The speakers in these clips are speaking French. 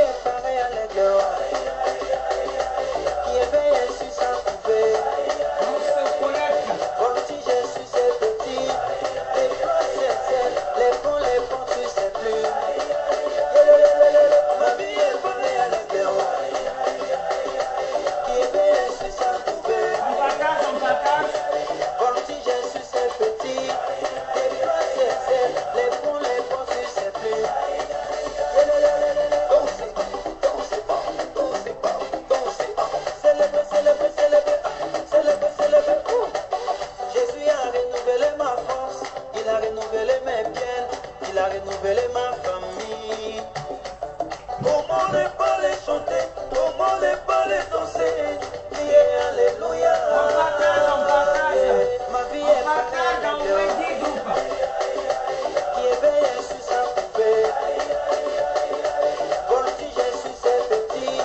est pareil à l'aigle qui éveille sur sa poupée. On se connecte. Voltige sur ses petits, les plats c'est les ponts, les ponts tu sais plus. Ma vie est pareille à l'aigle qui éveille sur sa poupée. On partage. Voltige sur ses petits, les plats c'est les ponts tu sais plus. Jésus a renouvelé ma force, il a renouvelé mes biens, il a renouvelé ma famille. Comment ne pas les chanter, comment ne pas les danser, crier alléluia. On partage. Ma vie On est partage dans pareille au moins 10 groupes. qui éveille sur sa poupée. Voltige sur ses petits,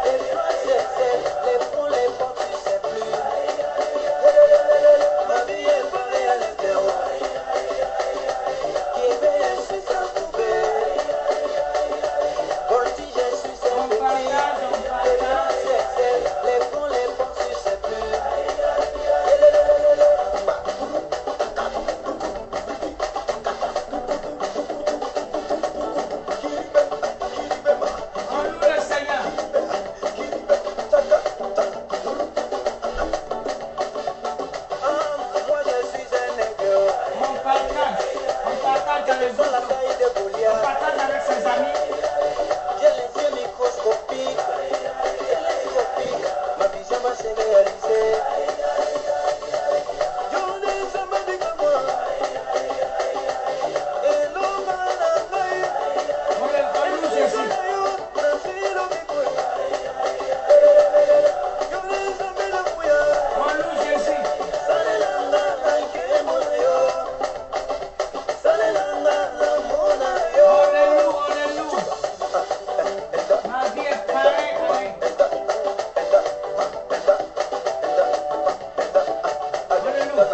les plats les ponts, les portes, tu sais plus. Ma vie est pareille à l'intérieur qui éveille sur sa poupée. Voltige sur ses On petits, partage. les ponts, les portes, tu sais plus. On loue le Seigneur. Moi je suis un aigle. On partage dans les Dans la autres. taille de On Goliath, partage avec ses amis. j'ai les yeux microscopiques, télescopiques, ma vision va se réaliser. Yo des amis comme moi, et l'homme à la taille, On loue Jésus. On loue Jésus. On les loue. Ma vie est pareille à l'aigle. On les loue.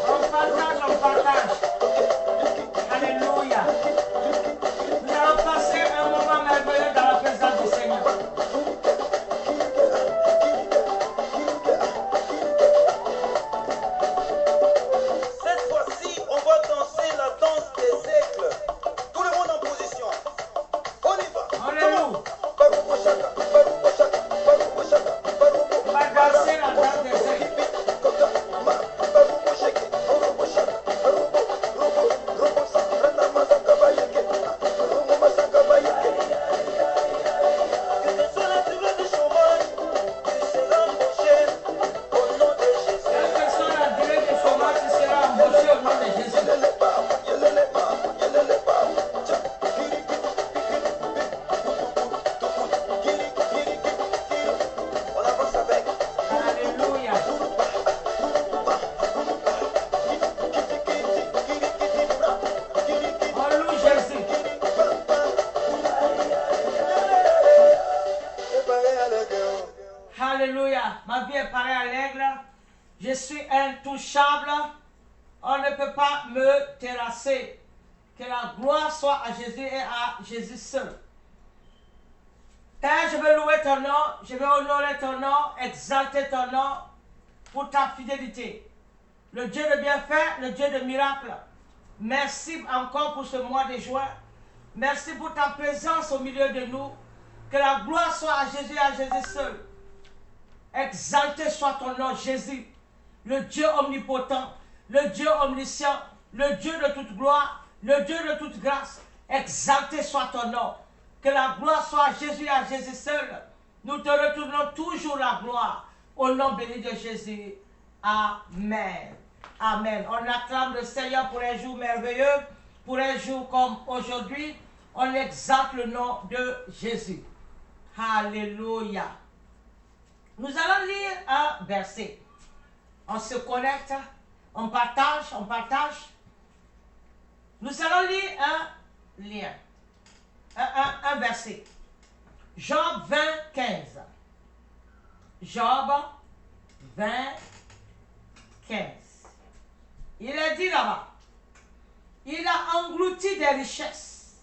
On partage. Alléluia. Nous allons passer un moment merveilleux dans la présence du Seigneur. Cette fois-ci, on va danser la danse des aigles. Tout le monde en position. On y va. On les loue. On va danser la danse des aigles. Que ce soit la durée du chômage, tu seras embauché au nom de Jésus. Quelle que soit la durée du chômage, tu seras embauché au nom de Jésus. On avance avec. Alléluia. On loue Jésus. Préparé à la guerre. Alléluia. Ma vie est pareille à l'aigle. Je suis intouchable. On ne peut pas me terrasser. Que la gloire soit à Jésus et à Jésus seul. Père, je veux louer ton nom, je veux honorer ton nom, exalter ton nom pour ta fidélité. Le Dieu de bienfait, le Dieu de miracles. Merci encore pour ce mois de juin. Merci pour ta présence au milieu de nous. Que la gloire soit à Jésus et à Jésus seul. Exalté soit ton nom, Jésus, le Dieu omnipotent, le Dieu omniscient, le Dieu de toute gloire, le Dieu de toute grâce. Exalté soit ton nom. Que la gloire soit à Jésus et à Jésus seul. Nous te retournons toujours la gloire. Au nom béni de Jésus. Amen. Amen. On acclame le Seigneur pour un jour merveilleux, pour un jour comme aujourd'hui. On exalte le nom de Jésus. Alléluia. Nous allons lire un verset. On se connecte, on partage. Nous allons lire un lien, un verset. Job 20, 15. Job 20, 15. Il est dit là-bas, il a englouti des richesses,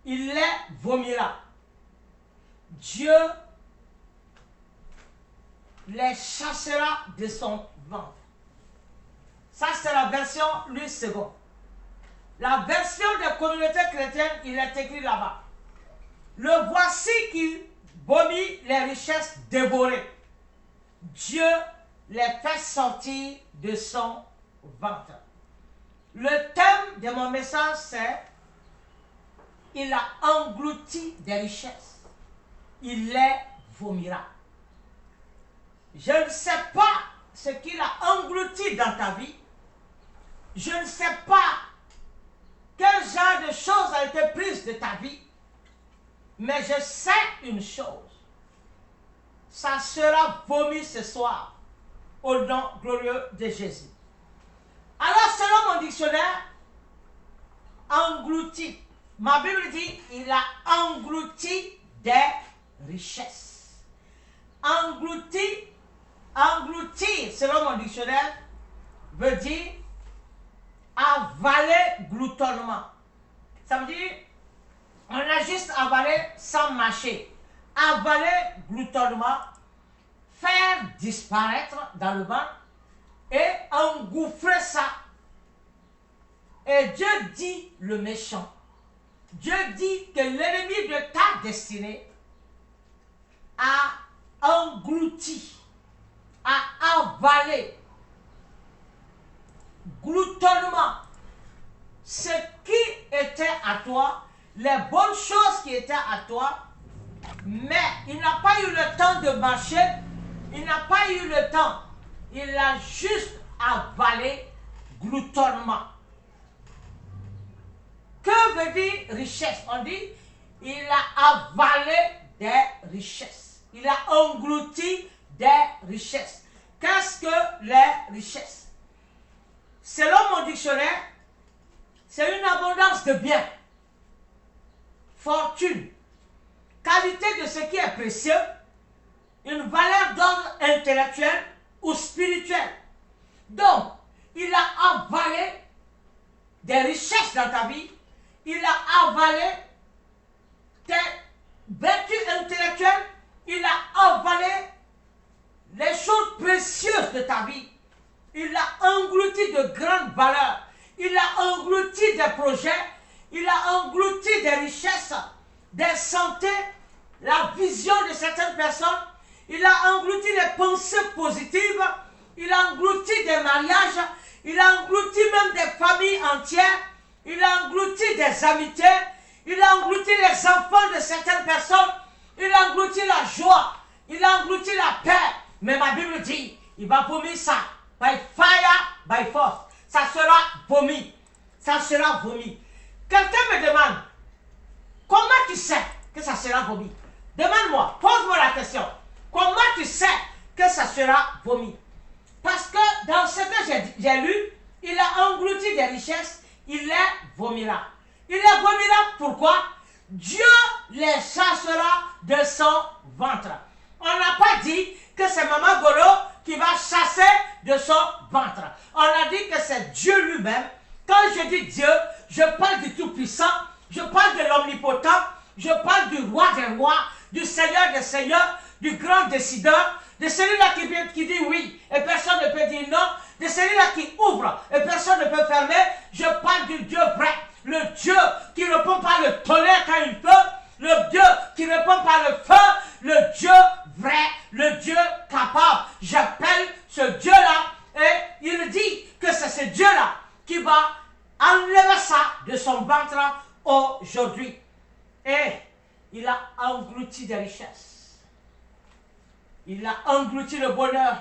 il les vomira. Dieu les chassera de son ventre. Ça, c'est la version Louis II. La version des communautés chrétiennes, il est écrit là-bas. Le voici qui vomit les richesses dévorées. Dieu les fait sortir de son ventre. Le thème de mon message, c'est il a englouti des richesses. Il les vomira. Je ne sais pas ce qu'il a englouti dans ta vie. Je ne sais pas quel genre de choses a été prise de ta vie. Mais je sais une chose. Ça sera vomi ce soir au nom glorieux de Jésus. Alors, selon mon dictionnaire, englouti. Ma Bible dit, il a englouti des richesses. Englouti, engloutir, selon mon dictionnaire, veut dire avaler gloutonnement. Ça veut dire, on a juste avalé sans mâcher. Avaler gloutonnement, faire disparaître dans le ventre et engouffrer ça. Et Dieu dit le méchant. Dieu dit que l'ennemi de ta destinée a englouti, a avalé, gloutonnement, ce qui était à toi, les bonnes choses qui étaient à toi, mais il n'a pas eu le temps de marcher, il n'a pas eu le temps, il a juste avalé gloutonnement. Que veut dire richesse? On dit, il a avalé des richesses. Il a englouti des richesses. Qu'est-ce que les richesses? Selon mon dictionnaire, c'est une abondance de biens, fortune, qualité de ce qui est précieux, une valeur d'ordre intellectuel ou spirituel. Donc, il a avalé des richesses dans ta vie, il a avalé tes vertus intellectuelles, il a avalé les choses précieuses de ta vie. Il a englouti de grandes valeurs. Il a englouti des projets. Il a englouti des richesses, des santé, la vision de certaines personnes. Il a englouti les pensées positives. Il a englouti des mariages. Il a englouti même des familles entières. Il a englouti des amitiés. Il a englouti les enfants de certaines personnes. Il a englouti la joie. Il a englouti la paix. Mais ma Bible dit, il va vomir ça. By fire, by force. Ça sera vomi. Ça sera vomi. Quelqu'un me demande, comment tu sais que ça sera vomi? Demande-moi, pose-moi la question. Comment tu sais que ça sera vomi? Parce que dans ce que j'ai lu, il a englouti des richesses, il les vomira. Il les vomira pourquoi? Dieu les chassera de son ventre. On n'a pas dit que c'est Maman Golo qui va chasser de son ventre. On a dit que c'est Dieu lui-même. Quand je dis Dieu, je parle du Tout-Puissant, je parle de l'Omnipotent, je parle du Roi des Rois, du Seigneur des Seigneurs, du grand décideur, de celui-là qui dit oui et personne ne peut dire non, de celui-là qui ouvre et personne ne peut fermer. Je parle du Dieu vrai, le Dieu qui ne répond pas le tonnerre quand il peut, le Dieu qui ne répond pas le feu, le Dieu vrai, le Dieu capable. J'appelle ce Dieu-là et il dit que c'est ce Dieu-là qui va enlever ça de son ventre aujourd'hui. Et il a englouti des richesses. Il a englouti le bonheur.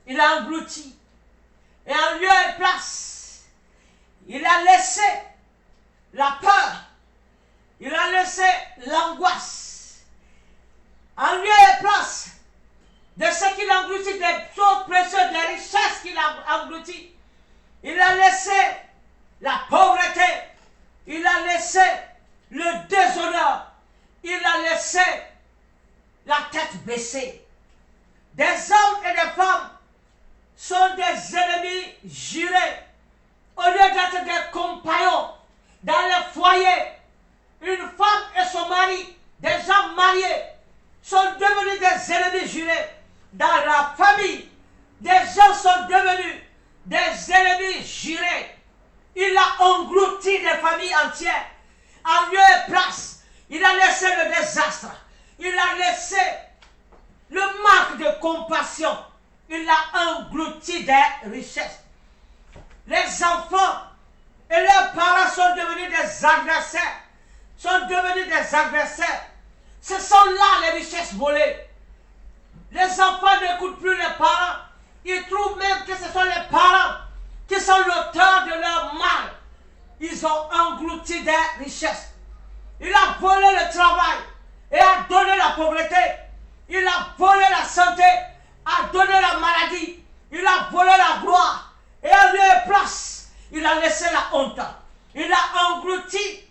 Il a englouti. Et en lieu et place, il a laissé la peur. Il a laissé l'angoisse. En lieu et place de ce qu'il a englouti, des choses précieuses, des richesses qu'il a englouti. Il a laissé la pauvreté. Il a laissé le déshonneur. laissé la tête baissée. Des hommes et des femmes sont des ennemis jurés. Au lieu d'être des compagnons dans les foyers, une femme et son mari, des gens mariés, sont devenus des ennemis jurés. Dans la famille, des gens sont devenus des ennemis jurés. Il a englouti des familles entières. En lieu et place, il a laissé le désastre. Il a laissé le manque de compassion. Il a englouti des richesses. Les enfants et leurs parents sont devenus des adversaires. Ce sont là les richesses volées. Les enfants n'écoutent plus les parents. Ils trouvent même que ce sont les parents qui sont l'auteur de leur mal. Ils ont englouti des richesses. Il a volé le travail et a donné la pauvreté. Il a volé la santé, a donné la maladie. Il a volé la gloire et à leur place, il a laissé la honte. Il a englouti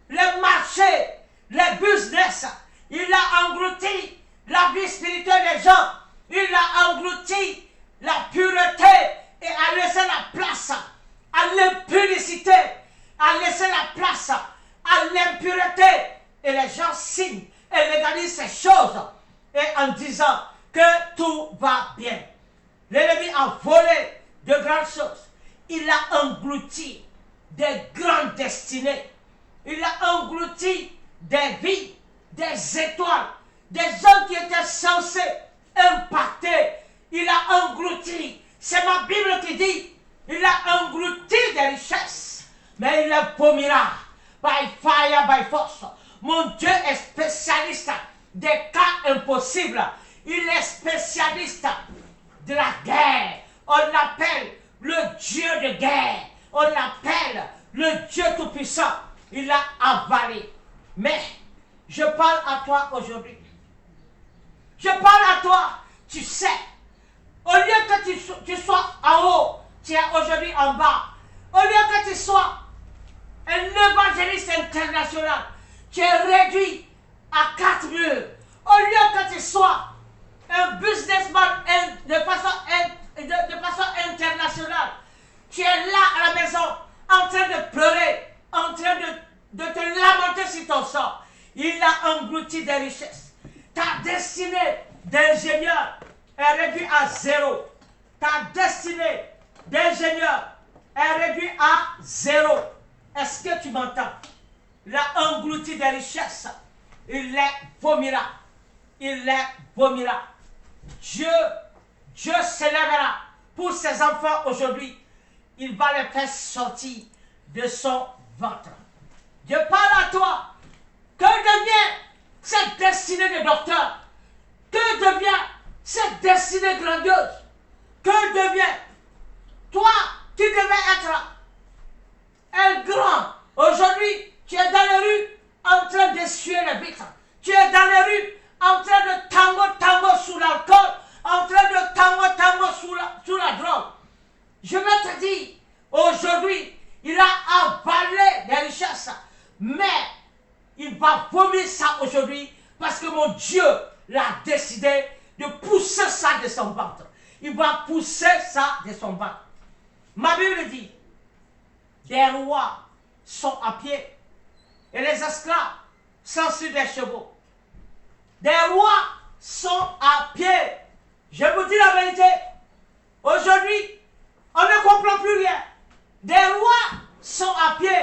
les marchés, les business. Il a englouti la vie spirituelle des gens. Il a englouti la pureté et a laissé la place à l'impudicité, a laissé la place à l'impureté. Et les gens signent et légalisent ces choses et en disant que tout va bien. L'ennemi a volé de grandes choses. Il a englouti des grandes destinées. Il a englouti des vies, des étoiles, des gens qui étaient censés impacter. Il a englouti. C'est ma Bible qui dit, il a englouti des richesses, mais il les vomira by fire, by force. Mon Dieu est spécialiste des cas impossibles. Il est spécialiste de la guerre. On l'appelle le Dieu de guerre. On l'appelle le Dieu tout-puissant. Il a avalé. Mais je parle à toi aujourd'hui. Je parle à toi. Tu sais, au lieu que tu sois en haut, tu es aujourd'hui en bas. Au lieu que tu sois un évangéliste international, tu es réduit à 4 murs. Au lieu que tu sois un businessman de façon internationale, tu es là à la maison en train de pleurer, en train de te lamenter sur ton sort. Il a englouti des richesses. Ta destinée d'ingénieur est réduite à 0. Ta destinée d'ingénieur est réduite à 0. Est-ce que tu m'entends? Il a englouti des richesses. Il les vomira. Il les vomira. Dieu s'élèvera pour ses enfants aujourd'hui. Il va les faire sortir de son ventre. Dieu parle à toi. Que devient cette destinée de docteur? Que devient cette destinée grandiose? Que devient? Toi, tu devais être un grand. Aujourd'hui, tu es dans les rues en train d'essuyer les vitres. Tu es dans les rues en train de tango sous l'alcool, en train de tango sous la drogue. Je vais te dire, aujourd'hui, il a avalé des richesses, mais il va vomir ça aujourd'hui parce que mon Dieu l'a décidé de pousser ça de son ventre. Il va pousser ça de son ventre. Ma Bible dit, des rois sont à pied et les esclaves sont sur des chevaux. Des rois sont à pied. Je vous dis la vérité. Aujourd'hui, on ne comprend plus rien. Des rois sont à pied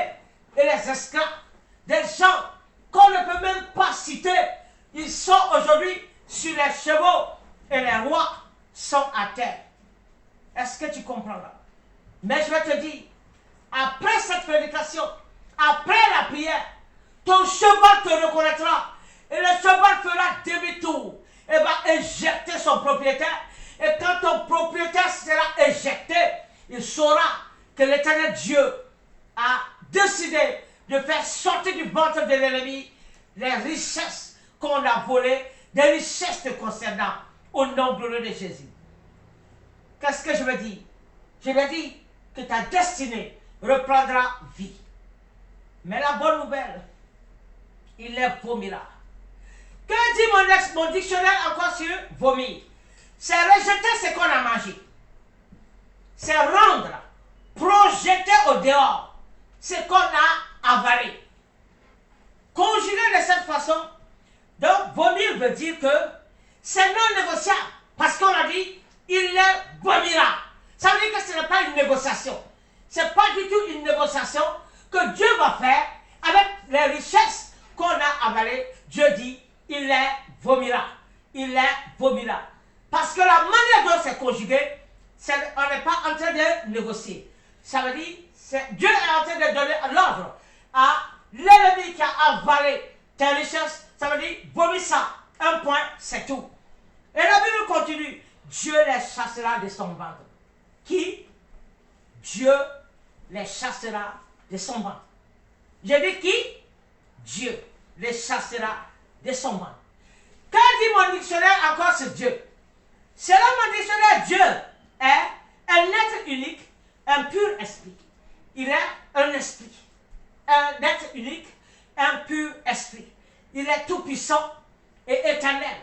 et les esclaves, des gens qu'on ne peut même pas citer, ils sont aujourd'hui sur les chevaux et les rois sont à terre. Est-ce que tu comprends là? Mais je vais te dire, après cette prédication, après la prière, ton cheval te reconnaîtra et le cheval fera demi-tour et va éjecter son propriétaire. Et quand ton propriétaire sera éjecté, il saura que l'Éternel Dieu a décidé de faire sortir du ventre de l'ennemi les richesses qu'on a volées, des richesses te concernant, au nom glorieux de Jésus. Qu'est-ce que je veux dire? Je veux dire que ta destinée reprendra vie. Mais la bonne nouvelle, il les vomira. Que Que dit mon dictionnaire encore sur vomir? C'est rejeter ce qu'on a mangé. C'est rendre, projeter au dehors ce qu'on a avalé. Conjugué de cette façon, donc vomir veut dire que c'est non négociable. Parce qu'on a dit, il les vomira. Ça veut dire que ce n'est pas une négociation. Ce n'est pas du tout une négociation que Dieu va faire avec les richesses qu'on a avalées. Dieu dit, il les vomira. Il les vomira. Parce que la manière dont c'est conjugué, on n'est pas en train de négocier. Ça veut dire, Dieu est en train de donner l'ordre à l'ennemi qui a avalé tes richesses. Ça veut dire, vomis ça. Un point, c'est tout. Et la Bible continue. Dieu les chassera de son ventre. Qui? Dieu les chassera de son ventre. Je dis qui? Dieu les chassera de son ventre. Quand dit mon dictionnaire encore sur Dieu? Selon mon dictionnaire, Dieu est un être unique, un pur esprit. Il est un esprit. Un être unique, un pur esprit. Il est tout puissant et éternel.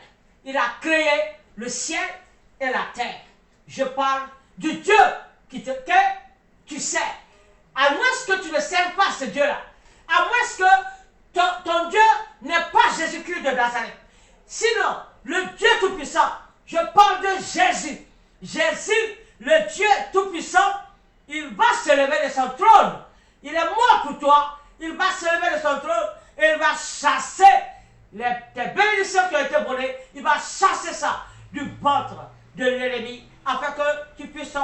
Il a créé le ciel et la terre. Je parle du Dieu que tu sais. À moins que tu ne sers pas ce Dieu-là. À moins que ton Dieu n'est pas Jésus-Christ de Nazareth. Sinon, le Dieu tout-puissant, je parle de Jésus. Jésus, le Dieu tout-puissant, il va se lever de son trône. Il est mort pour toi. Il va se lever de son trône et il va chasser tes bénédictions qui ont été volées. Il va chasser ça du ventre de l'ennemi afin que tu puisses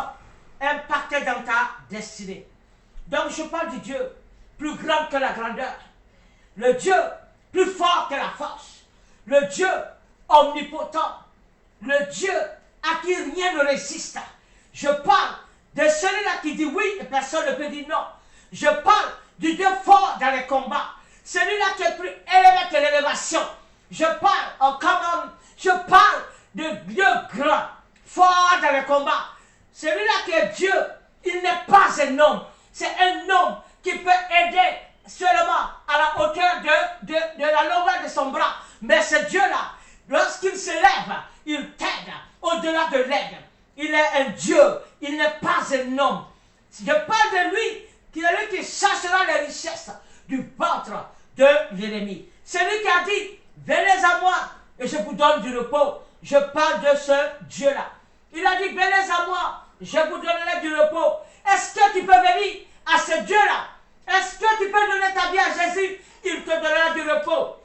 impacter dans ta destinée. Donc je parle du Dieu plus grand que la grandeur. Le Dieu plus fort que la force. Le Dieu omnipotent. Le Dieu à qui rien ne résiste. Je parle de celui-là qui dit oui et personne ne peut dire non. Je parle du Dieu fort dans les combats. Celui-là qui est plus élevé que l'élévation. Je parle en commande. Je parle de Dieu grand, fort dans les combats. Celui-là qui est Dieu, il n'est pas un homme. C'est un homme qui peut aider seulement à la hauteur de la longueur de son bras. Mais ce Dieu-là, lorsqu'il se lève, il t'aide au-delà de l'aide. Il est un Dieu, il n'est pas un homme. Je parle de lui, qui est lui qui cherchera les richesses du ventre de l'ennemi. C'est lui qui a dit, venez à moi et je vous donne du repos. Je parle de ce Dieu-là. Il a dit, venez à moi, je vous donnerai du repos. Est-ce que tu peux venir à ce Dieu-là? Est-ce que tu peux donner ta vie à Jésus? Il te donnera du repos.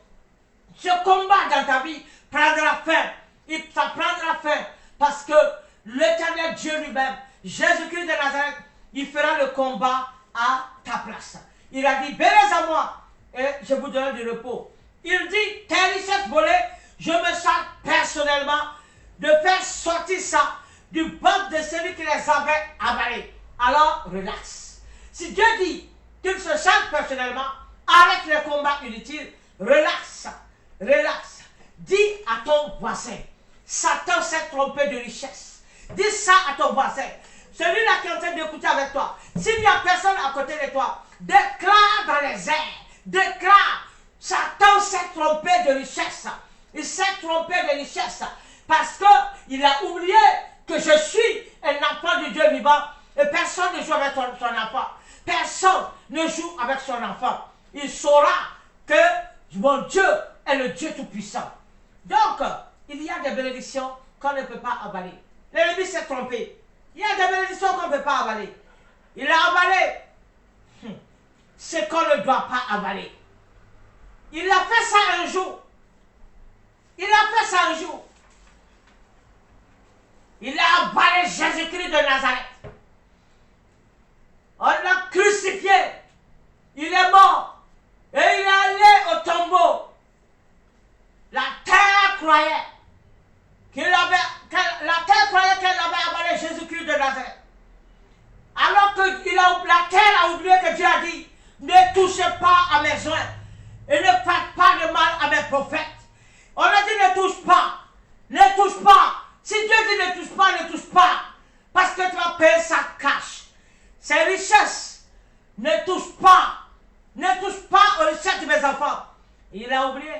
Ce combat dans ta vie prendra fin. Ça prendra fin parce que l'éternel Dieu lui-même, Jésus-Christ de Nazareth, il fera le combat à ta place. Il a dit, venez à moi et je vous donnerai du repos. Il dit, tes richesses volées, je me sens personnellement de faire sortir ça du ventre de celui qui les avait avalés. Alors, relax. Si Dieu dit qu'il se sent personnellement, arrête les combats inutiles, relax, relax. Dis à ton voisin, Satan s'est trompé de richesse. Dis ça à ton voisin. Celui-là qui est en train d'écouter avec toi. S'il n'y a personne à côté de toi, déclare dans les airs, déclare, Satan s'est trompé de richesse. Il s'est trompé de richesse parce qu'il a oublié que je suis un enfant du Dieu vivant et personne ne joue avec son enfant. Personne ne joue avec son enfant. Il saura que mon Dieu est le Dieu tout-puissant. Donc, il y a des bénédictions qu'on ne peut pas avaler. L'ennemi s'est trompé. Il y a des bénédictions qu'on ne peut pas avaler. Il a avalé ce qu'on ne doit pas avaler. Il a fait ça un jour. Il a fait ça un jour. Il a avalé Jésus-Christ de Nazareth. On l'a crucifié. Il est mort. Et il est allé au tombeau. La terre croyait qu'elle avait avalé Jésus-Christ de Nazareth. Alors que la terre a oublié que Dieu a dit, ne touchez pas à mes joints et ne faites pas de mal à mes prophètes. On a dit ne touche pas. Ne touche pas. Si Dieu dit ne touche pas, ne touche pas. Parce que tu vas payer sa cash. Ses richesses. Ne touche pas. Ne touche pas aux richesses de mes enfants. Il a oublié.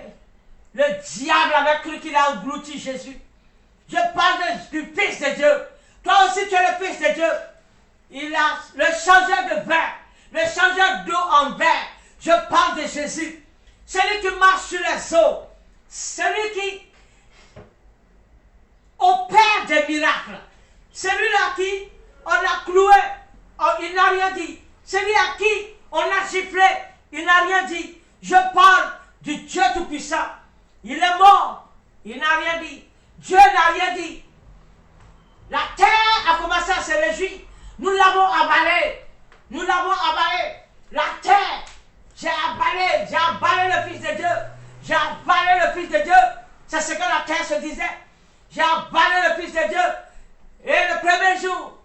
Le diable avait cru qu'il a englouti Jésus. Je parle du Fils de Dieu. Toi aussi, tu es le Fils de Dieu. Il a le changeur de verre, le changeur d'eau en verre. Je parle de Jésus. Celui qui marche sur les eaux. Celui qui opère des miracles. Celui-là qui on a cloué, il n'a rien dit. Celui à qui on a giflé, il n'a rien dit. Je parle du Dieu Tout-Puissant. Il est mort, il n'a rien dit. Dieu n'a rien dit. La terre a commencé à se réjouir. Nous l'avons avalé. Nous l'avons avalé. La terre, j'ai avalé le Fils de Dieu. J'ai avalé le Fils de Dieu. C'est ce que la terre se disait. J'ai avalé le Fils de Dieu. Et le premier jour,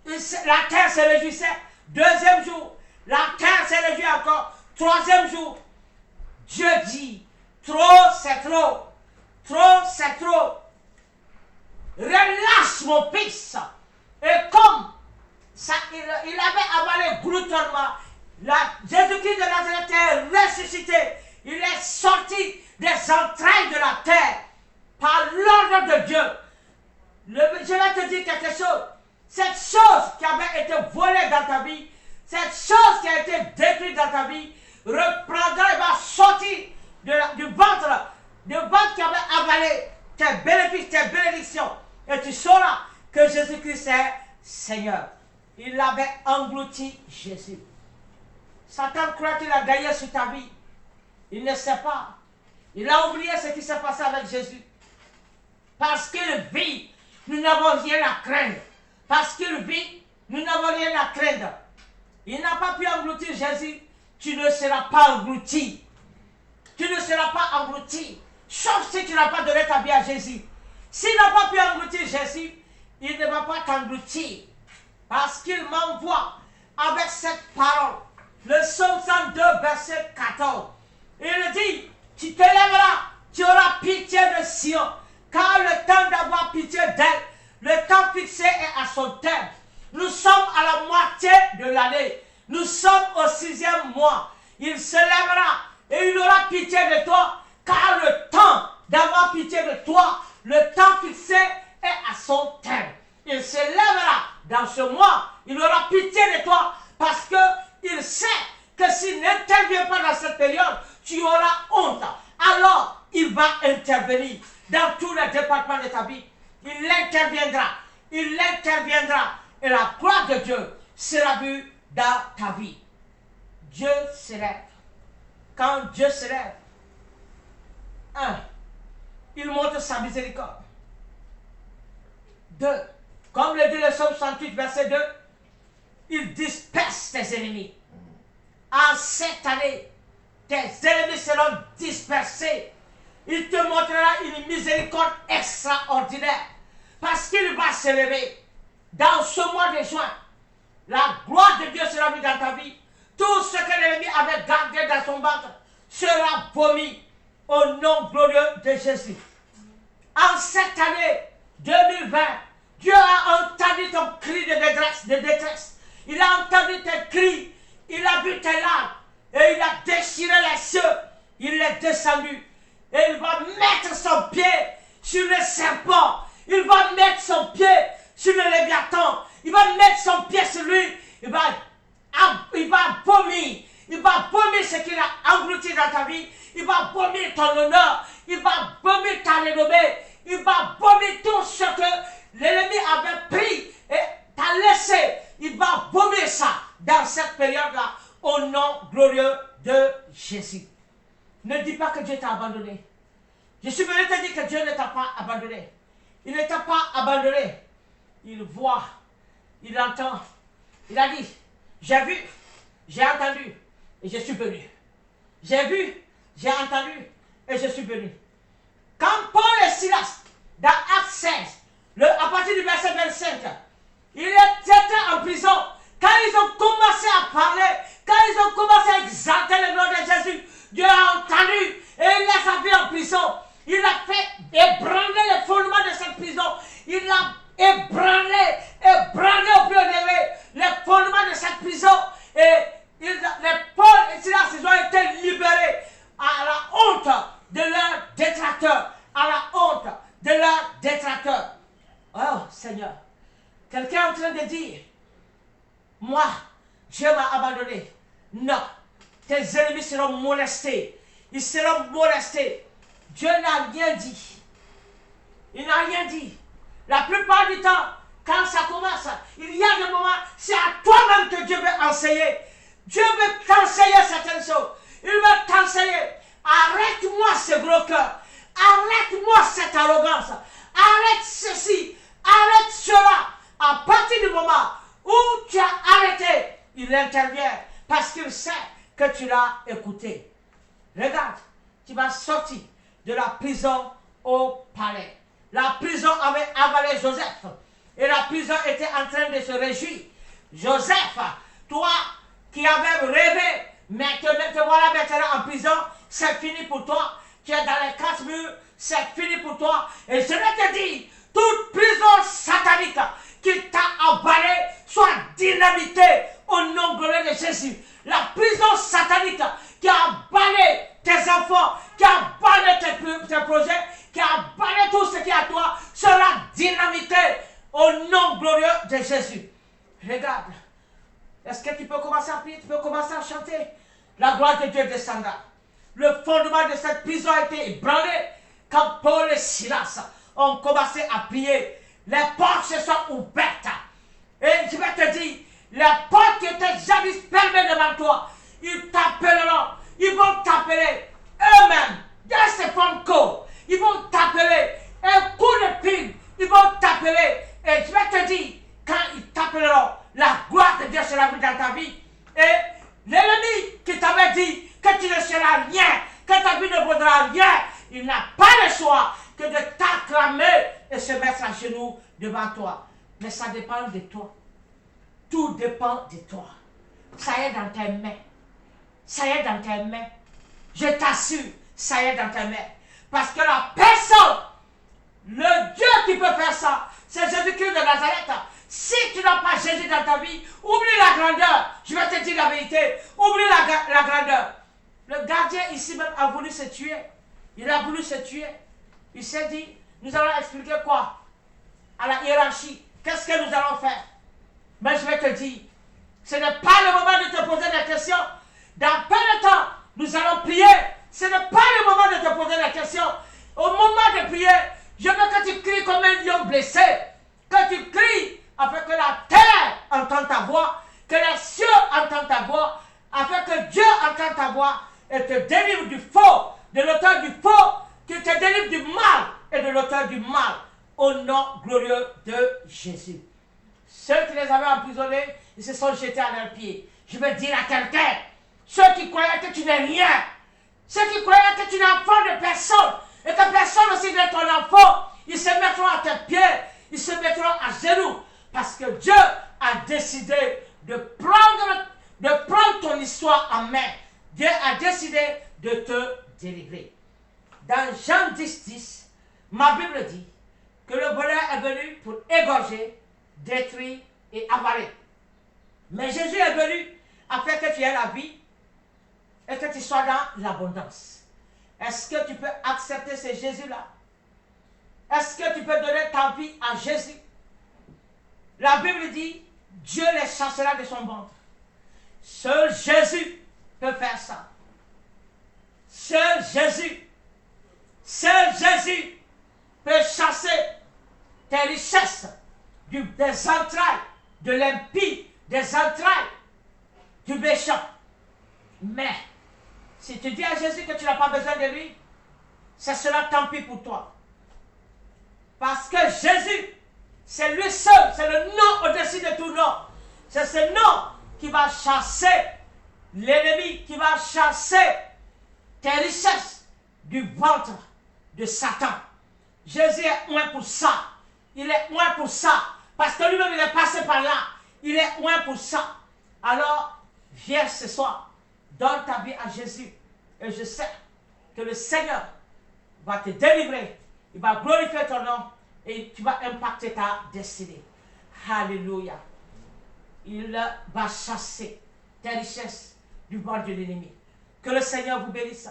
la terre se réjouissait. Deuxième jour, la terre se réjouit encore. Troisième jour, Dieu dit, trop c'est trop. Trop c'est trop. Relâche mon fils. Et comme ça, il avait avalé brutalement, Jésus-Christ de Nazareth est ressuscité. Il est sorti des entrailles de la terre par l'ordre de Dieu. Je vais te dire quelque chose. Cette chose qui avait été volée dans ta vie, cette chose qui a été détruite dans ta vie, reprendra et va sortir du ventre qui avait avalé tes bénéfices, tes bénédictions. Et tu sauras que Jésus-Christ est Seigneur. Il avait englouti Jésus. Satan croit qu'il a gagné sur ta vie. Il ne sait pas. Il a oublié ce qui s'est passé avec Jésus. Parce qu'il vit, nous n'avons rien à craindre. Parce qu'il vit, nous n'avons rien à craindre. Il n'a pas pu engloutir Jésus. Tu ne seras pas englouti. Tu ne seras pas englouti. Sauf si tu n'as pas donné ta vie à Jésus. S'il n'a pas pu engloutir Jésus, il ne va pas t'engloutir. Parce qu'il m'envoie avec cette parole. Le psaume 102, verset 14. Il dit, tu te lèveras, tu auras pitié de Sion. Car le temps d'avoir pitié d'elle, le temps fixé est à son terme. Nous sommes à la moitié de l'année. Nous sommes au 6e mois. Il se lèvera et il aura pitié de toi. Car le temps d'avoir pitié de toi, le temps fixé est à son terme. Il se lèvera dans ce mois. Il aura pitié de toi parce qu'il sait que s'il n'intervient pas dans cette période, tu auras honte. Alors, il va intervenir dans tous les départements de ta vie. Il interviendra. Il interviendra. Et la gloire de Dieu sera vue dans ta vie. Dieu se lève. Quand Dieu se lève, 1. Il montre sa miséricorde. 2. Comme le dit le psaume 68, verset 2, il disperse tes ennemis. En cette année, tes ennemis seront dispersés. Il te montrera une miséricorde extraordinaire. Parce qu'il va se lever. Dans ce mois de juin, la gloire de Dieu sera vue dans ta vie. Tout ce que l'ennemi avait gardé dans son ventre sera vomi au nom glorieux de Jésus. En cette année 2020, Dieu a entendu ton cri de détresse. Il a entendu tes cris. Il a vu tes larmes. Et il a déchiré les cieux. Il est descendu. Et il va mettre son pied sur le serpent. Il va mettre son pied sur le léviathan. Il va mettre son pied sur lui. Il va vomir. Il va vomir ce qu'il a englouti dans ta vie. Il va vomir ton honneur. Il va vomir ta renommée. Il va vomir tout ce que l'ennemi avait pris et t'a laissé. Il va vomir ça dans cette période-là au nom glorieux de Jésus. Ne dis pas que Dieu t'a abandonné. Je suis venu te dire que Dieu ne t'a pas abandonné. Il ne t'a pas abandonné. Il voit, il entend. Il a dit, j'ai vu, j'ai entendu et je suis venu. J'ai vu, j'ai entendu et je suis venu. Quand Paul et Silas, dans Actes 16, à partir du verset 25, ils étaient en prison. Quand ils ont commencé à parler, quand ils ont commencé à exalter le nom de Jésus, Dieu a entendu et il les a vus en prison. Il a fait ébranler les fondements de cette prison. Il a ébranlé au plus élevé les fondements de cette prison. Et les Paul et Silas, ils ont été libérés à la honte de leur détracteurs à la honte de leurs détracteurs. Oh Seigneur, quelqu'un est en train de dire, moi, Dieu m'a abandonné. Non, tes ennemis seront molestés. Ils seront molestés. Dieu n'a rien dit. Il n'a rien dit. La plupart du temps, quand ça commence, il y a des moments, c'est à toi-même que Dieu veut enseigner. Dieu veut t'enseigner certaines choses. Il veut t'enseigner. Arrête-moi ce gros cœur. Arrête-moi cette arrogance. Arrête ceci. Arrête cela. À partir du moment où tu as arrêté, il intervient parce qu'il sait que tu l'as écouté. Regarde, tu vas sortir de la prison au palais. La prison avait avalé Joseph. Et la prison était en train de se réjouir. Joseph, toi qui avais rêvé, mais te voilà maintenant en prison, c'est fini pour toi. Tu es dans les 4 murs, c'est fini pour toi. Et je vais te dire, toute prison satanique qui t'a avalé soit dynamitée au nom glorieux de Jésus. La prison satanique qui a avalé tes enfants, qui a avalé tes projets, qui a avalé tout ce qui est à toi, sera dynamité au nom glorieux de Jésus. Regarde, est-ce que tu peux commencer à prier, tu peux commencer à chanter? La gloire de Dieu descendra. Le fondement de cette prison a été ébranlé quand Paul et Silas ont commencé à prier. Les portes se sont ouvertes. Et je vais te dire, les portes qui étaient jadis fermées devant toi, ils t'appelleront, ils vont t'appeler eux-mêmes. Dans ces phone calls, ils vont t'appeler. Un coup de pile, ils vont t'appeler. Et je vais te dire, quand ils t'appelleront, la gloire de Dieu sera vue dans ta vie. Et l'ennemi qui t'avait dit que tu ne seras rien, que ta vie ne vaudra rien, il n'a pas le choix que de t'acclamer et se mettre à genoux devant toi. Mais ça dépend de toi. Tout dépend de toi. Ça est dans tes mains. Ça est dans tes mains. Je t'assure, ça est dans tes mains. Parce que la personne, le Dieu qui peut faire ça, c'est Jésus-Christ de Nazareth. Si tu n'as pas Jésus dans ta vie, oublie la grandeur. Je vais te dire la vérité. Oublie la grandeur. Le gardien ici même a voulu se tuer. Il a voulu se tuer. Il s'est dit, nous allons expliquer quoi à la hiérarchie. Qu'est-ce que nous allons faire? Mais je vais te dire, ce n'est pas le moment de te poser des questions. Dans peu de temps, nous allons prier. Ce n'est pas le moment de te poser des questions. Au moment de prier, je veux que tu cries comme un lion blessé. Que tu cries afin que la terre entende ta voix, que les cieux entendent ta voix, afin que Dieu entende ta voix et te délivre du faux, de l'auteur du faux, qui te délivre du mal et de l'auteur du mal, au nom glorieux de Jésus. Ceux qui les avaient emprisonnés, ils se sont jetés à leurs pieds. Je veux dire à quelqu'un, ceux qui croyaient que tu n'es rien, ceux qui croyaient que tu n'es enfant de personne, et que personne aussi n'est ton enfant, ils se mettront à tes pieds, ils se mettront à genoux, parce que Dieu a décidé de prendre ton histoire en main. Dieu a décidé de te délivrer. Dans Jean 10, ma Bible dit que le voleur est venu pour égorger, détruire et avaler. Mais Jésus est venu afin que tu aies la vie et que tu sois dans l'abondance. Est-ce que tu peux accepter ce Jésus-là? Est-ce que tu peux donner ta vie à Jésus? La Bible dit, Dieu les chassera de son ventre. Seul Jésus peut faire ça. Seul Jésus peut chasser tes richesses des entrailles de l'impie, des entrailles du méchant. Mais si tu dis à Jésus que tu n'as pas besoin de lui, ce sera tant pis pour toi. Parce que Jésus, c'est lui seul, c'est le nom au-dessus de tout nom. C'est ce nom qui va chasser l'ennemi, qui va chasser tes richesses du ventre de Satan. Jésus est moins pour ça. Il est moins pour ça. Parce que lui-même, il est passé par là. Il est moins pour ça. Alors, viens ce soir. Donne ta vie à Jésus. Et je sais que le Seigneur va te délivrer. Il va glorifier ton nom. Et tu vas impacter ta destinée. Alléluia. Il va chasser tes richesses du ventre de l'ennemi. Que le Seigneur vous bénisse.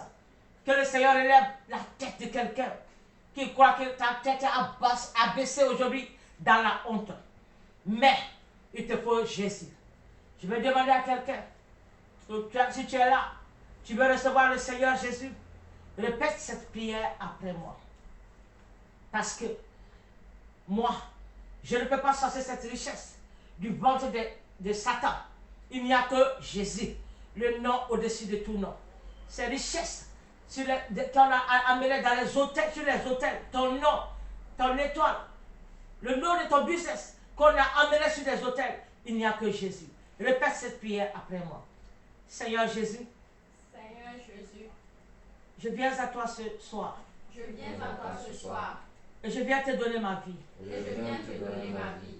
Que le Seigneur élève la tête de quelqu'un qui croit que ta tête est abaissée aujourd'hui dans la honte. Mais il te faut Jésus. Je vais demander à quelqu'un, si tu es là, tu veux recevoir le Seigneur Jésus, répète cette prière après moi. Parce que moi, je ne peux pas chercher cette richesse du ventre de Satan. Il n'y a que Jésus, le nom au-dessus de tout nom. Ces richesses qu'on a amenées dans les hôtels, sur les hôtels, ton nom, ton étoile, le nom de ton business qu'on a amené sur les hôtels, il n'y a que Jésus. Répète cette prière après moi. Seigneur Jésus, Seigneur Jésus, je viens à toi ce soir je viens à toi ce soir et je viens te donner ma vie. et je viens te donner ma vie.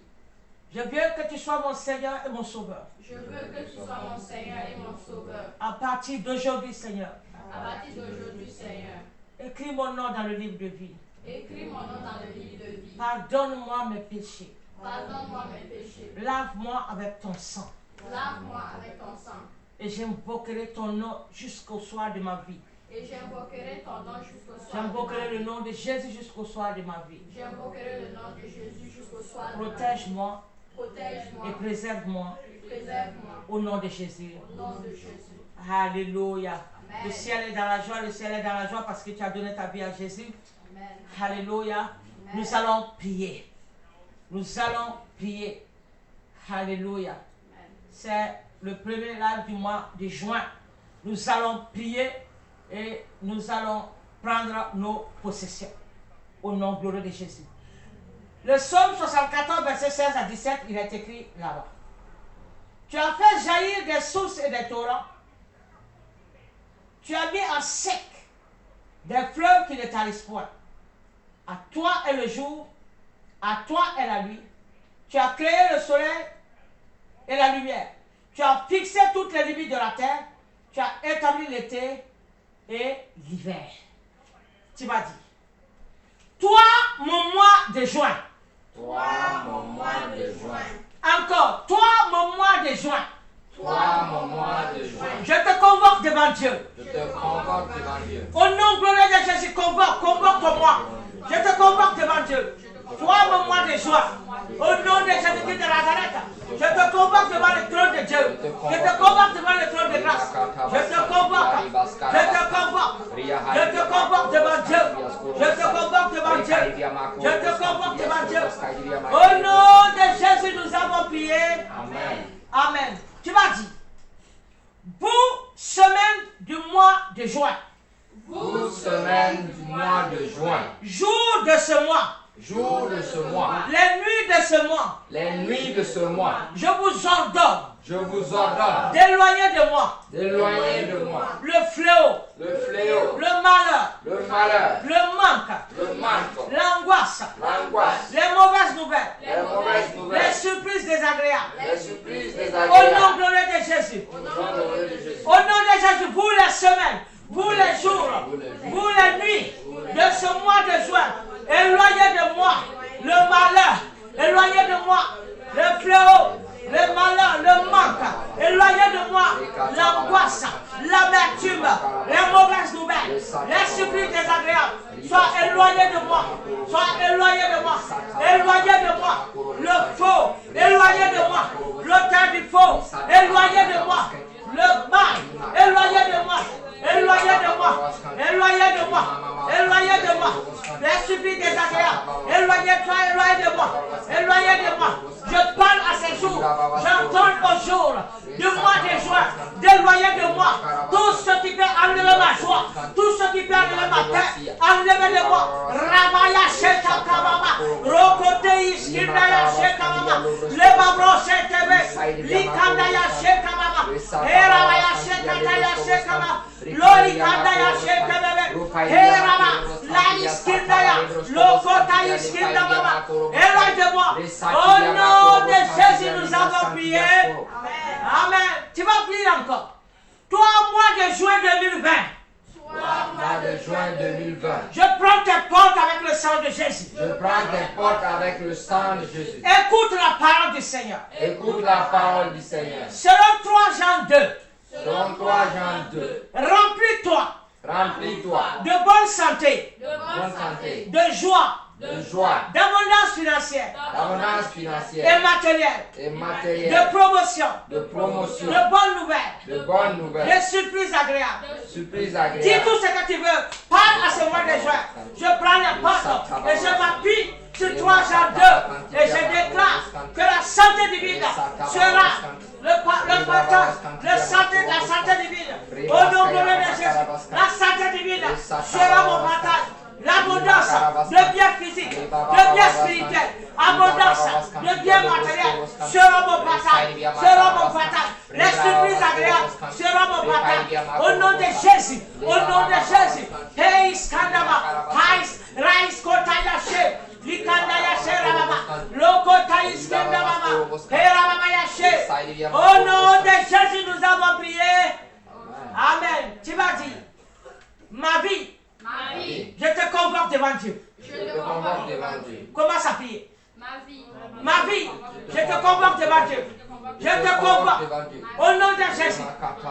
Je veux que tu sois mon Seigneur et mon Sauveur. Je veux que tu sois mon Seigneur et mon Sauveur. À partir d'aujourd'hui, Seigneur, À partir d'aujourd'hui, Seigneur, écris mon nom dans le livre de vie. écris mon nom dans le livre de vie. Pardonne-moi mes péchés. Pardonne-moi mes péchés. Lave-moi avec ton sang. Lave-moi avec ton sang. Et j'invoquerai ton nom jusqu'au soir de ma vie. Et j'invoquerai ton nom jusqu'au soir. J'invoquerai le nom de Jésus jusqu'au soir de ma vie. J'invoquerai le nom de Jésus jusqu'au soir. de ma vie. Protège-moi Protège-moi. et préserve-moi Préserve-moi. au nom de Jésus. Au nom de Jésus. Alléluia. Amen. Le ciel est dans la joie, le ciel est dans la joie parce que tu as donné ta vie à Jésus. Amen. Alléluia. Amen. Nous allons prier. Nous allons prier. Alléluia. Amen. C'est le premier live du mois de juin. Nous allons prier et nous allons prendre nos possessions. Au nom glorieux de Jésus. Le psaume 74, verset 16 à 17, il est écrit là-bas. Tu as fait jaillir des sources et des torrents. Tu as mis en sec des fleuves qui ne tarissent point. À toi est le jour, à toi est la nuit. Tu as créé le soleil et la lumière. Tu as fixé toutes les limites de la terre. Tu as établi l'été et l'hiver. Tu m'as dit, toi, mon mois de juin. Toi, mon mois de juin. Encore, toi, mon mois de juin. Toi, mon mois de juin. Je te convoque devant Dieu. Je te convoque devant Dieu. Au nom glorieux de Jésus, convoque-moi. Je te convoque devant Dieu. Toi, mon mois de juin. Au nom de Jésus-Christ de Nazareth, je te convoque devant le trône de Dieu. Je te convoque devant le trône de grâce. Je te convoque. Je te convoque. Je te convoque devant Dieu. Je te convoque devant Dieu. Je te convoque devant Dieu. Au nom de Jésus, nous avons prié. Amen. Amen. Tu m'as dit, pour semaine du mois de juin, Vous, semaine du mois de juin, jour de ce mois, jour de ce mois, les nuits de ce mois, les nuits de ce mois, je vous ordonne je vous ordonne d'éloigner de moi d'éloigner de moi le fléau, le fléau, le malheur, le malheur, le manque, le manque, l'angoisse, l'angoisse, les mauvaises nouvelles, les mauvaises les nouvelles, surprises désagréables. les surprises Au nom désagréables. glorieux de Jésus. Au nom de Jésus. Au nom de Jésus, vous les semaines, vous les jours, vous les nuits de ce mois de juin, éloignez de moi le malheur, éloignez de moi le fléau, le malheur, le manque, éloignez de moi l'angoisse, l'amertume, les mauvaises nouvelles, les surprises désagréables. Sois éloigné de moi, sois éloigné de moi, éloigné de moi le faux, éloigné de moi l'auteur du faux, éloigné de moi le mal, éloigné de moi, éloigné de moi, éloigné de moi, éloigné de moi, les surprises désagréables, éloignez-toi, éloigné de moi, éloigné de moi. Je parle à ces jours, j'entends au jour du mois de juin, d'éloigner de moi tout ce qui peut enlever ma joie, tout ce qui peut enlever ma paix, enlever de moi. Ramaya Sheka Kamama, Rokote Iskindaya Sheka Mama, Lebabro Shekebe, Likandaya Sheka Mama, Eramaya Sheka Taya Sheka Mama, Lori Kandaya Shekebe, Herama, La Iskindaya, Lokota Iskinda Mama, éloigne de moi. Au nom de Jésus, nous avons prié. Amen. Tu vas prier encore. Toi, mois de juin 2020. Mois de juin 2020. Je prends tes portes avec le sang de Jésus. Je prends tes portes avec le sang de Jésus. Écoute la parole du Seigneur. Écoute la parole du Seigneur. Selon 3 Jean 2. Selon 3 Jean 2. Remplis-toi Remplis-toi de bonne santé, de bonne santé, de joie, de joie, d'abondance financière d'abondance et financière matérielle, et de matérielle, promotion, de promotion, de bonnes nouvelles, de bonnes de nouvelles, surprises agréables. surprises Dis agréables. tout ce que tu veux. Parle à ce mois de juin. Je prends les portes et je m'appuie sur 3 Jean 2 et je déclare que la santé divine sera le partage, la santé divine. Au nom de Jésus, la santé divine sera mon partage. L'abondance de biens physiques, de biens spirituels, abondance de biens matériels sera mon partage, sera mon partage. Les surprises agréables sera mon partage. Au nom de Jésus, au nom de Jésus. Hey, Skandaba, Tais, Rais, Kotayashe, Likandayashe, Rababa, Lokotayis, Skandaba, Hey, Rababayashe. Au nom de Jésus, nous avons prié. Amen. Tu vas dire, ma vie, Ma vie, je te convoque devant Dieu. je te convoque devant Dieu. Commence à prier. Ma vie, Ma vie, je te convoque devant Dieu. Je te convoque au nom de Jésus.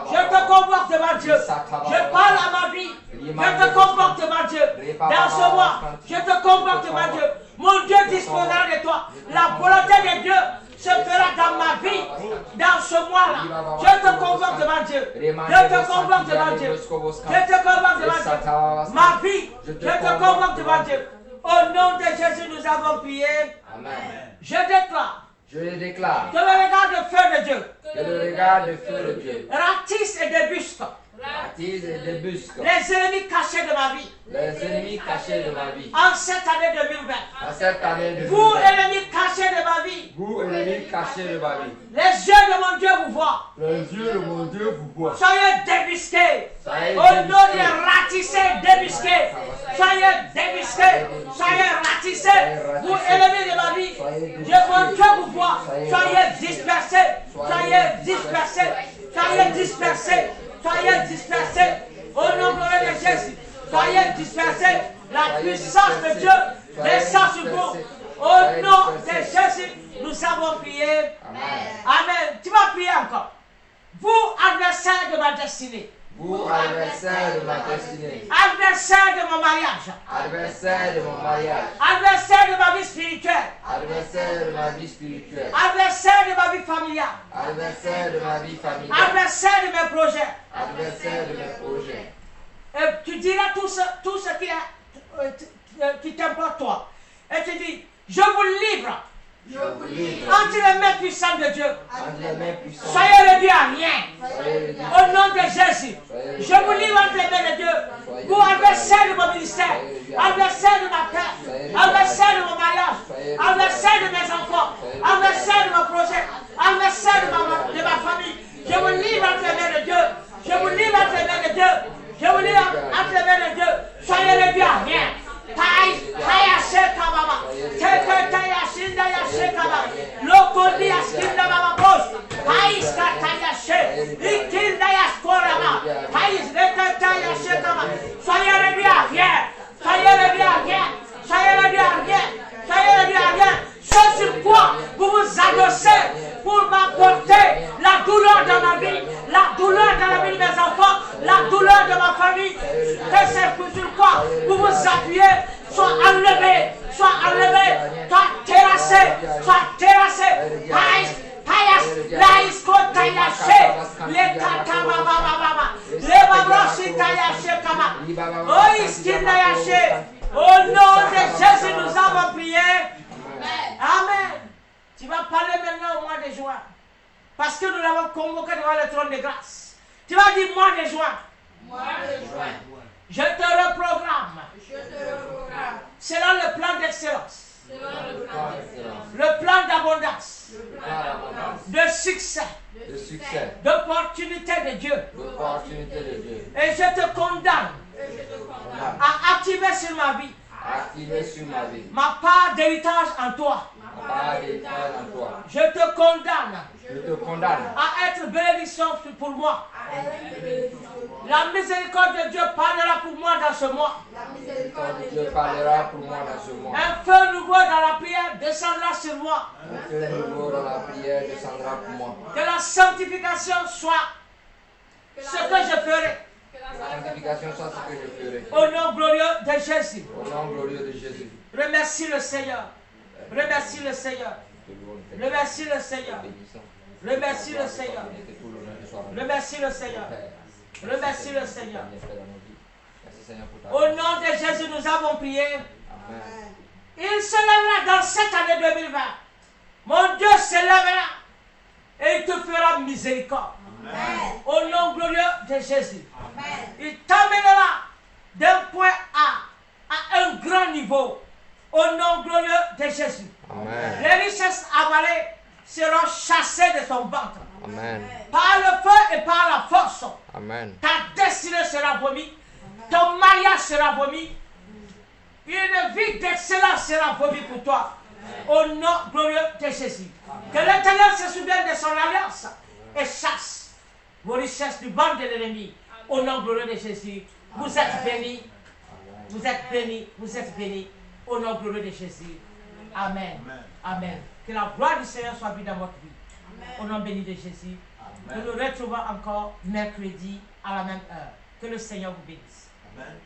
Je te convoque devant Dieu. Je parle à ma vie. Je te convoque devant Dieu. Dans ce mois, je te convoque devant Dieu. Mon Dieu disposera de toi. La volonté de Dieu se fera dans ma vie, dans ce mois-là. Je te convoque devant Dieu. Je te convoque devant Dieu. Je te convoque devant Dieu. Ma vie, je te convoque devant Dieu. Au nom de Jésus, nous avons prié. Amen. Je déclare Je le déclare que le regard de feu de Dieu que le regard de feu de Dieu ratisse et débusque attise et débusque les ennemis cachés de ma vie les ennemis cachés de ma vie. en cette année 2020. À cette année de Vous, ennemis cachés de ma vie, vous ennemis cachés de ma vie, les yeux de mon Dieu vous voient. les yeux de mon Dieu vous voient. Soyez débusqués. Soyez Au nom débusqués. de ratissés, débusqués. Soyez débusqués. Soyez ratissés. Vous, ennemis de ma vie, mon Dieu vous voit. Soyez dispersés. Soyez dispersés. Soyez dispersés. Soyez dispersés. Au nom de Jésus. Soyez dispersés. La puissance de Dieu descend sur vous. Au nom de Jésus, nous avons prié. Amen. Tu vas prier encore. Vous, adversaires de ma destinée. Vous, adversaires de ma destinée, Adversaire de mon mariage. adversaires de mon mariage, Adversaire de ma vie spirituelle. adversaires de ma vie spirituelle, Adversaire de ma vie familiale. adversaires de ma vie familiale, Adversaire de mes projets. adversaires de mes projets. Et tu diras tout ce qui t'importe toi. Et tu dis, je vous livre je vous livre entre les mains puissantes de Dieu. Entre les mains puissantes, Soyez réduits à rien. soyez réduits. Au nom de Jésus, je vous livre entre les mains de Dieu. Vous, adversaire de mon ministère, adversaire de ma paix, adversaire de mon mariage, adversaire de mes enfants, adversaire de mon projet, adversaire de ma famille. Je vous livre entre les mains de Dieu. Je vous livre entre les mains de Dieu. Je vous livre entre les mains de Dieu. Soyez réduits à rien. Soyez réduits à rien. Soyez réduits à rien. Soyez réduits à rien. Soyez réduits à rien. Ce sur quoi vous vous adossez pour m'apporter la douleur dans ma vie, la douleur dans la vie de mes enfants, la douleur de ma famille. Que c'est sur quoi vous vous appuyez, soit enlevé, soit terrassé, au nom de Jésus, nous avons prié. Amen. Tu vas parler maintenant au mois de juin. Parce que nous l'avons convoqué devant le trône de grâce. Tu vas dire mois de juin. mois de juin. Je te reprogramme. Je te reprogramme Selon le plan d'excellence. selon le plan d'excellence, Le plan d'abondance. le plan d'abondance, De succès. de succès, D'opportunité de Dieu. d'opportunité de Dieu. Et je te condamne et je te condamne à activer sur ma vie Activé sur ma vie, ma part d'héritage en toi. ma pas part d'état en toi. Je te condamne Je te condamne à être bénédiction pour moi. à être une bénédiction. La miséricorde de Dieu parlera pour moi dans ce mois. La miséricorde de Dieu Dieu parlera pour moi dans ce mois. Un feu nouveau dans la prière descendra sur moi. Un feu nouveau dans la prière descendra pour moi. Que la sanctification soit ce que je ferai. que la sanctification soit ce que je ferai. Au nom glorieux de Jésus. Au nom glorieux de Jésus. Remercie le Seigneur. Remercie le Seigneur. Remercie le Seigneur. Remercie le Seigneur. Remercie le Seigneur. Remercie le Seigneur. Au nom de Jésus, nous avons prié. Il se lèvera dans cette année 2020. Mon Dieu se lèvera et il te fera miséricorde. Au nom glorieux de Jésus. Il t'amènera d'un point à un grand niveau. Au nom glorieux de Jésus. Les richesses avalées seront chassées de son ventre. Par le feu et par la force. Ta destinée sera vomi. Ton mariage sera vomi. Une vie d'excellence sera vomi pour toi. Au nom glorieux de Jésus. Que l'Éternel se souvienne de son alliance et chasse vos richesses du ventre de l'ennemi. Au nom glorieux de Jésus. Vous êtes bénis. Vous êtes bénis. Vous êtes bénis. Au nom glorieux de Jésus. Amen. Amen. Que la gloire du Seigneur soit vue dans votre vie. Au nom béni de Jésus. Nous nous retrouvons encore mercredi à la même heure. Que le Seigneur vous bénisse. Amen.